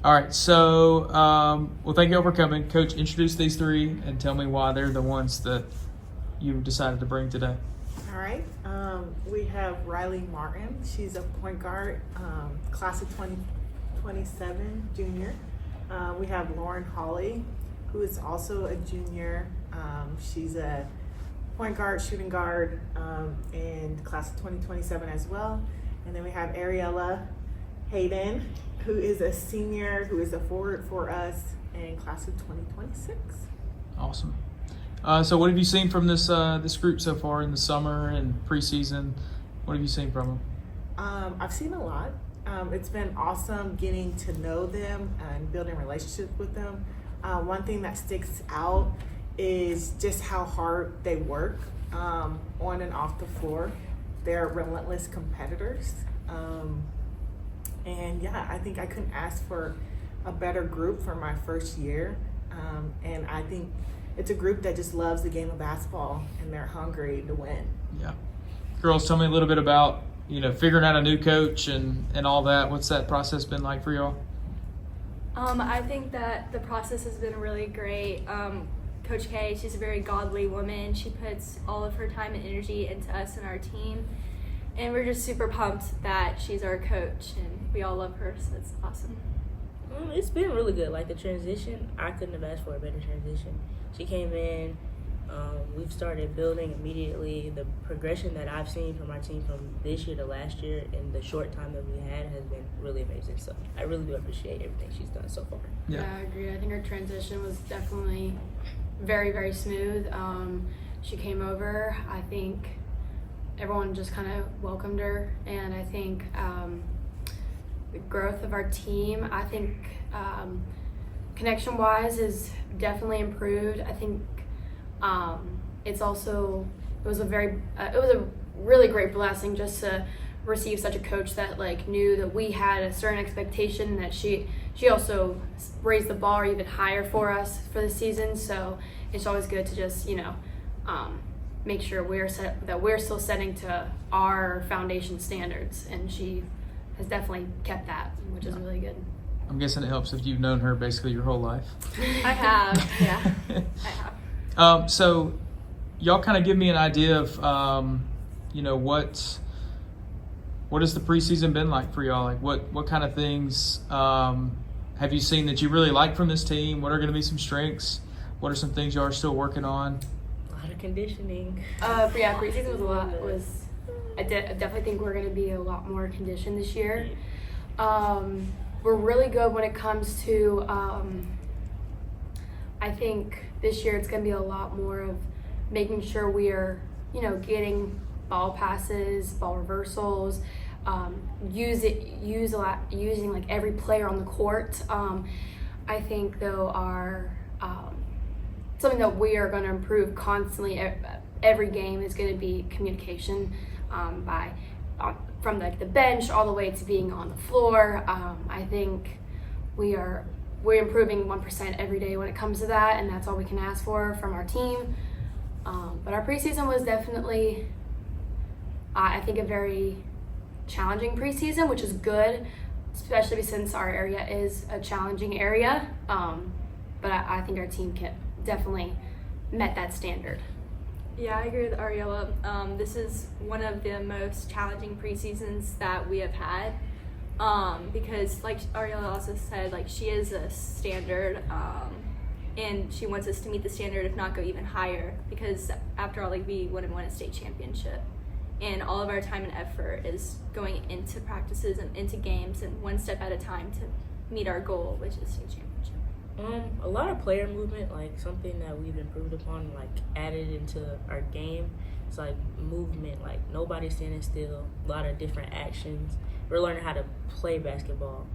All right, so, well, thank you all for coming. Coach, introduce these three and tell me why they're the ones that you decided to bring today. All right. We have Riley Martin. She's a point guard, class of 2027 junior. We have Lauren Hawley, who is also a junior. She's a point guard, shooting guard, and class of 2027 as well. And then we have Ariella Hayden, who is a senior, who is a forward for us in class of 2026. Awesome. So what have you seen from this group so far in the summer and preseason? What have you seen from them? I've seen a lot. It's been awesome getting to know them and building relationships with them. One thing that sticks out is just how hard they work on and off the floor. They're relentless competitors. And yeah, I think I couldn't ask for a better group for my first year. And I think it's a group that just loves the game of basketball and they're hungry to win. Yeah. Girls, tell me a little bit about, figuring out a new coach and all that. What's that process been like for y'all? I think that the process has been really great. Coach K, she's a very godly woman. She puts all of her time and energy into us and our team. And we're just super pumped that she's our coach and we all love her, so it's awesome. It's been really good. Like the transition, I couldn't have asked for a better transition. She came in, we've started building immediately. The progression that I've seen from our team from this year to last year in the short time that we had has been really amazing. So I really do appreciate everything she's done so far. Yeah, I agree. I think her transition was definitely very, very smooth. She came over, I think everyone just kind of welcomed her, and I think the growth of our team, I think connection-wise is definitely improved. I think it was a really great blessing just to receive such a coach that knew that we had a certain expectation, that she also raised the bar even higher for us for the season. So it's always good to just make sure that we're still setting to our foundation standards, and she has definitely kept that, which is really good. I'm guessing it helps if you've known her basically your whole life. I have, yeah. I have. So y'all kind of give me an idea of, what has the preseason been like for y'all? Like what kind of things have you seen that you really like from this team? What are going to be some strengths? What are some things y'all are still working on? A lot of conditioning. Yeah, preseason was I definitely think we're going to be a lot more conditioned this year. We're really good when it comes to, I think this year it's going to be a lot more of making sure we are, getting ball passes, ball reversals, using every player on the court. I think though our something that we are going to improve constantly every game is going to be communication, from the bench all the way to being on the floor. I think we're improving 1% every day when it comes to that, and that's all we can ask for from our team. But our preseason was definitely, I think, a very challenging preseason, which is good, especially since our area is a challenging area. But I think our team definitely met that standard. Yeah, I agree with Ariella. This is one of the most challenging preseasons that we have had, because like Ariella also said, she is a standard, and she wants us to meet the standard, if not go even higher, because after all, we want to win a state championship, and all of our time and effort is going into practices and into games and one step at a time to meet our goal, which is state championship. A lot of player movement, something that we've improved upon, added into our game. It's movement, nobody standing still, a lot of different actions. We're learning how to play basketball,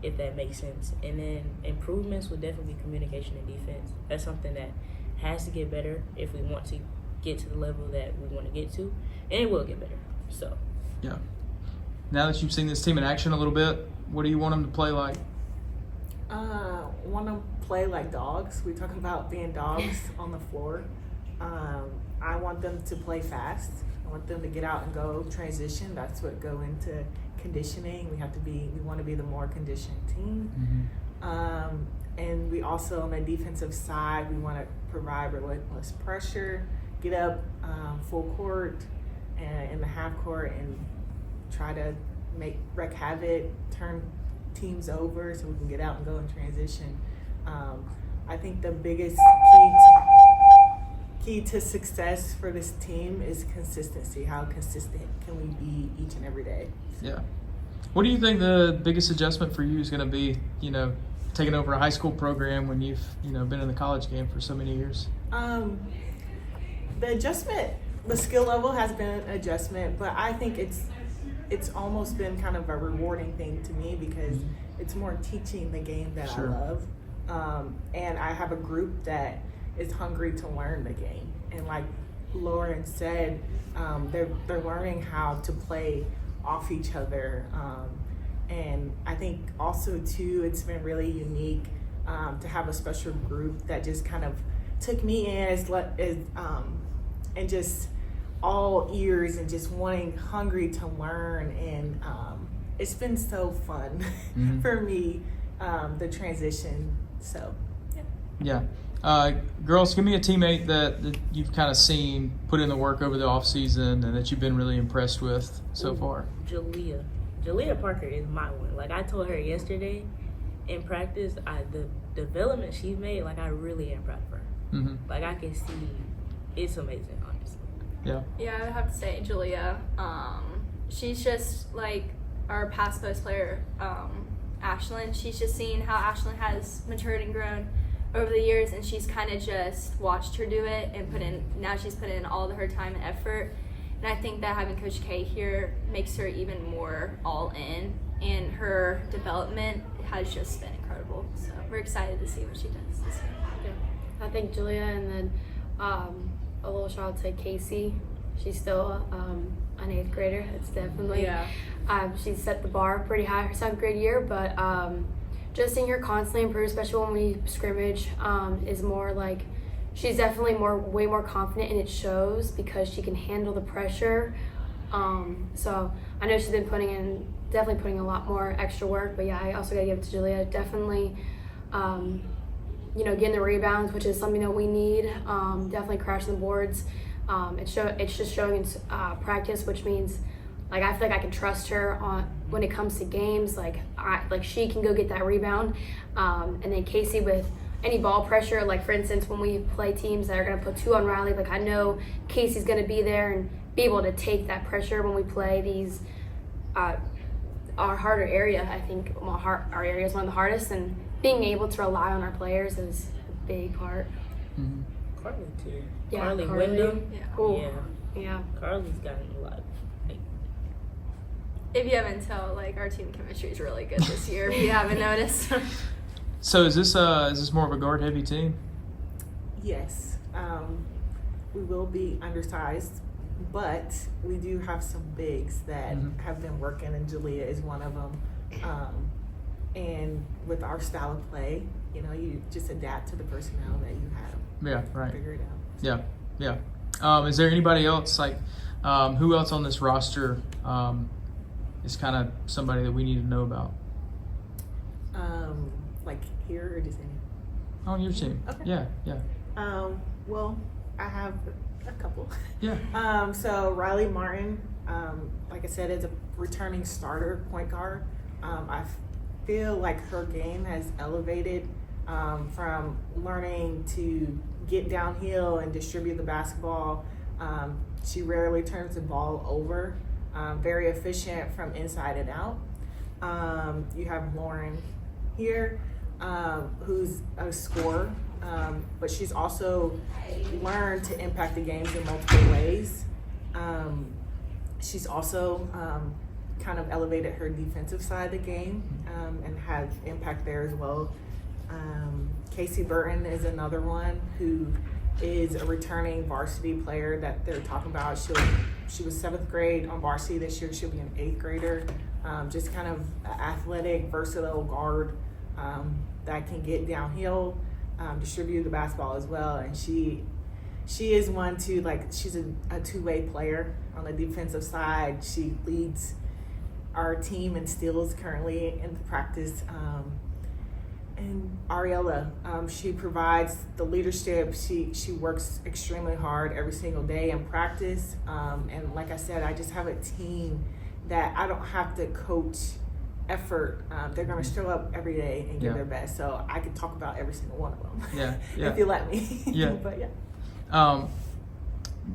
if that makes sense. And then improvements would definitely be communication and defense. That's something that has to get better if we want to get to the level that we want to get to, and it will get better. So yeah. Now that you've seen this team in action a little bit, what do you want them to play like? Want to play like dogs. We talk about being dogs on the floor. I want them to play fast. I want them to get out and go transition. That's what go into conditioning. We want to be the more conditioned team. And we also, on the defensive side, we want to provide relentless pressure, get up full court and in the half court and try to wreak havoc, turn teams over so we can get out and go in transition. I think the biggest key to success for this team is consistency. How consistent can we be each and every day? Yeah. What do you think the biggest adjustment for you is going to be, taking over a high school program when you've, been in the college game for so many years? The adjustment, the skill level has been an adjustment, but I think it's almost been kind of a rewarding thing to me because it's more teaching the game that Sure. I love. And I have a group that is hungry to learn the game. And like Lauren said, they're learning how to play off each other. And I think also too, it's been really unique to have a special group that just kind of took me in and just all ears and just hungry to learn. And it's been so fun for me, the transition. So, yeah. Yeah. Girls, give me a teammate that you've kind of seen put in the work over the offseason and that you've been really impressed with so far. Jalea Parker is my one. Like I told her yesterday in practice, the development she's made, like I really am proud of her. Mm-hmm. Like I can see it's amazing, honestly. Yeah. Yeah, I would have to say Julia. She's just like our past post player, Ashlyn. She's just seen how Ashlyn has matured and grown over the years, and she's kind of just watched her do it and now she's put in all of her time and effort. And I think that having Coach K here makes her even more all in, and her development has just been incredible. So we're excited to see what she does this year. Yeah. I think Julia, and then a little shout out to Casey. She's still an 8th grader. It's definitely she set the bar pretty high her 7th grade year, but just seeing her constantly improve, especially when we scrimmage, is more like she's definitely way more confident, and it shows because she can handle the pressure. So I know she's been definitely putting a lot more extra work, but yeah, I also gotta give it to Julia. Definitely, getting the rebounds, which is something that we need. Definitely crashing the boards. It's just showing in practice, which means like I feel like I can trust her when it comes to games. Like she can go get that rebound, and then Casey with any ball pressure. Like for instance, when we play teams that are gonna put 2 on Riley, like I know Casey's gonna be there and be able to take that pressure when we play these our harder area. I think our area is one of the hardest, and being able to rely on our players is a big part. Mm-hmm. Carly too. Yeah, Carly Carly. Wyndham. Yeah. Cool. Yeah. Yeah. Carly's gotten a lot. If you haven't told, like our team chemistry is really good this year. If you haven't noticed. So is this more of a guard heavy team? Yes. We will be undersized, but we do have some bigs that have been working, and Julia is one of them. And with our style of play, you just adapt to the personnel that you have. Yeah, right. Figure it out. Yeah, yeah. Is there anybody else, who else on this roster is kind of somebody that we need to know about? Like here or just any? On your team? Okay. Yeah. Well, I have a couple. Yeah. So Riley Martin, like I said, is a returning starter point guard. I feel like her game has elevated from learning to get downhill and distribute the basketball. She rarely turns the ball over. Very efficient from inside and out. You have Lauren here, who's a scorer, but she's also learned to impact the games in multiple ways. She's also kind of elevated her defensive side of the game and had impact there as well. Casey Burton is another one who is a returning varsity player that they're talking about. She was 7th grade on varsity this year. She'll be an 8th grader. Just kind of an athletic, versatile guard that can get downhill, distribute the basketball as well. And she is one too, she's a two-way player on the defensive side. She leads our team in steals currently in the practice. And Ariella, she provides the leadership. She works extremely hard every single day in practice. And like I said, I just have a team that I don't have to coach effort. They're going to show up every day and give their best. So I can talk about every single one of them. Yeah. If you let me. Yeah. But yeah.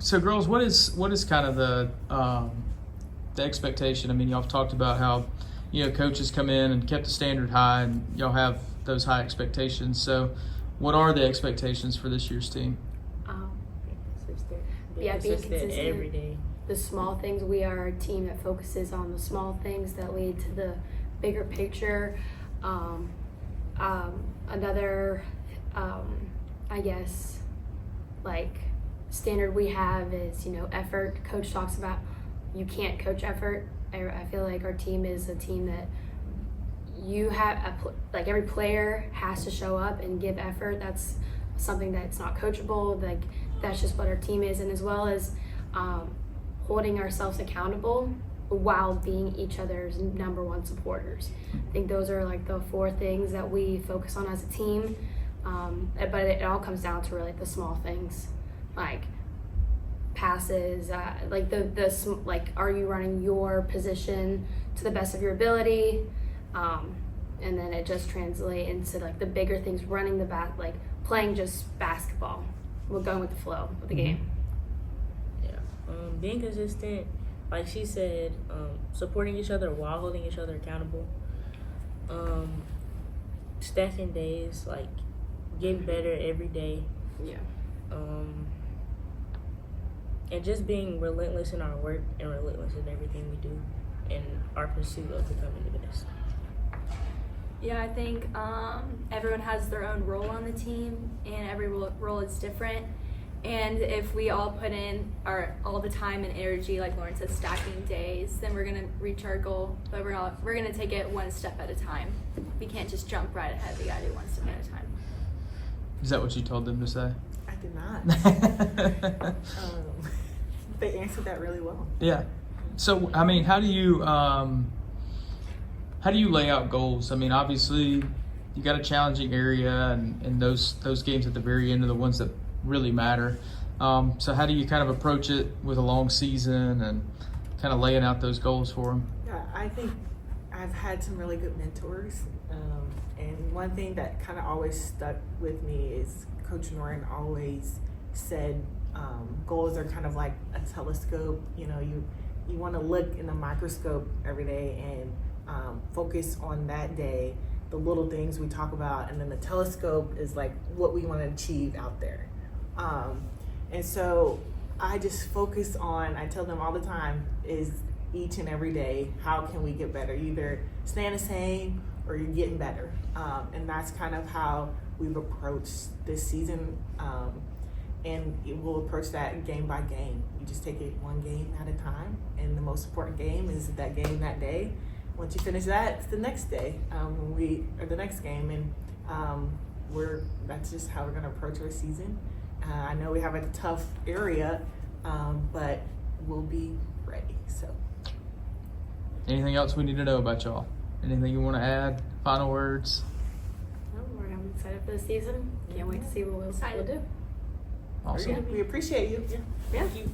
So girls, what is kind of the expectation? I mean, y'all have talked about how, coaches come in and kept the standard high, and y'all have those high expectations. So what are the expectations for this year's team? Being consistent every day. The small things. We are a team that focuses on the small things that lead to the bigger picture. Another, I guess, like, standard we have is, effort. Coach talks about you can't coach effort. I feel like our team is a team that you have, like, every player has to show up and give effort. That's something that's not coachable. Like, that's just what our team is. And as well as holding ourselves accountable while being each other's number one supporters. I think those are like the 4 things that we focus on as a team. But it all comes down to really the small things, like passes, like like, are you running your position to the best of your ability? And then it just translates into like the bigger things, running the like playing just basketball. We're going with the flow of the game. Yeah, being consistent, like she said, supporting each other while holding each other accountable. Stacking days, like getting better every day. Yeah. And just being relentless in our work and relentless in everything we do in our pursuit of becoming the best. Yeah, I think everyone has their own role on the team, and every role is different. And if we all put in all the time and energy, like Lauren said, stacking days, then we're gonna reach our goal. But we're gonna take it one step at a time. We can't just jump right ahead. We gotta do one step at a time. Is that what you told them to say? I did not. They answered that really well. Yeah. So, I mean, how do you lay out goals? I mean, obviously, you got a challenging area, and those games at the very end are the ones that really matter. So, how do you kind of approach it with a long season and kind of laying out those goals for them? Yeah, I think I've had some really good mentors. And one thing that kind of always stuck with me is Coach Norton always said goals are kind of like a telescope. You want to look in the microscope every day and focus on that day, the little things we talk about, and then the telescope is like what we want to achieve out there. And so I just focus on, I tell them all the time, is each and every day, how can we get better? Either staying the same or you're getting better. And that's kind of how we've approached this season. And we'll approach that game by game. You just take it one game at a time. And the most important game is that game that day. Once you finish that, it's the next day, or the next game. And that's just how we're gonna approach our season. I know we have a tough area, but we'll be ready, so. Anything else we need to know about y'all? Anything you want to add? Final words? We're excited for the season. Can't wait to see what we'll do. Awesome. We appreciate you. Yeah. Thank you.